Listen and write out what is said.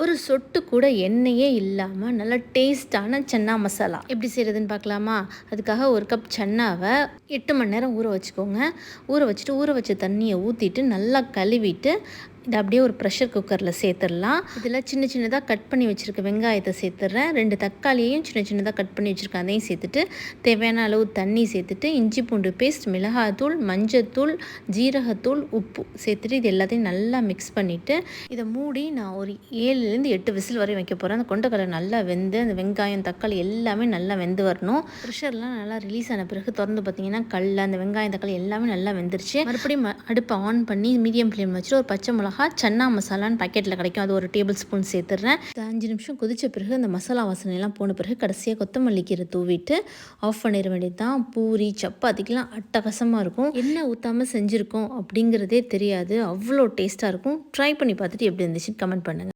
ஒரு சொட்டு கூட எண்ணெயே இல்லாமல் நல்ல டேஸ்டான சன்னா மசாலா எப்படி செய்கிறதுன்னு பார்க்கலாமா? அதுக்காக ஒரு கப் சன்னாவை 8 மணி நேரம் ஊற வச்சுக்கோங்க. ஊற வச்ச தண்ணியை ஊற்றிட்டு நல்லா கழுவிட்டு இதை அப்படியே ஒரு ப்ரெஷர் குக்கரில் சேர்த்துடலாம். இதில் சின்ன சின்னதாக கட் பண்ணி வச்சுருக்க வெங்காயத்தை சேர்த்துட்றேன். 2 தக்காளியையும் சின்ன சின்னதாக கட் பண்ணி வச்சுருக்கேன், அதையும் சேர்த்துட்டு தேவையான அளவு தண்ணி சேர்த்துட்டு இஞ்சி பூண்டு பேஸ்ட், மிளகாத்தூள், மஞ்சத்தூள், ஜீரகத்தூள், உப்பு சேர்த்துட்டு இது எல்லாத்தையும் நல்லா மிக்ஸ் பண்ணிவிட்டு இதை மூடி நான் ஒரு 7லேருந்து 8 விசில் வரையும் வைக்க போகிறேன். அந்த கொண்டக்கடலை நல்லா வெந்து அந்த வெங்காயம் தக்காளி எல்லாமே நல்லா வெந்து வரணும். ப்ரெஷர்லாம் நல்லா ரிலீஸ் ஆன பிறகு திறந்து பார்த்தீங்கன்னா அந்த வெங்காயம் தக்காளி எல்லாமே நல்லா வெந்துருச்சு. மறுபடியும் அடுப்பை ஆன் பண்ணி மீடியம் ஃப்ளேம் வச்சுட்டு ஒரு பச்சை மிளகா சன்னா மசாலான்னு பாக்கெட்டில் கிடைக்கும், அது ஒரு டேபிள் ஸ்பூன் சேர்த்துடுறேன். 5 நிமிஷம் கொதிச்ச பிறகு அந்த மசாலா வாசனையெல்லாம் போன பிறகு கடைசியாக கொத்தமல்லி கீரை தூவிட்டு ஆஃப் பண்ணிட வேண்டியது தான். பூரி சப்பாத்திக்கெலாம் அட்டகாசமாக இருக்கும். எண்ணெய் ஊற்றாமல் செஞ்சுருக்கோம் அப்படிங்கிறதே தெரியாது, அவ்வளோ டேஸ்ட்டாக இருக்கும். ட்ரை பண்ணி பார்த்துட்டு எப்படி இருந்துச்சுன்னு கமெண்ட் பண்ணுங்கள்.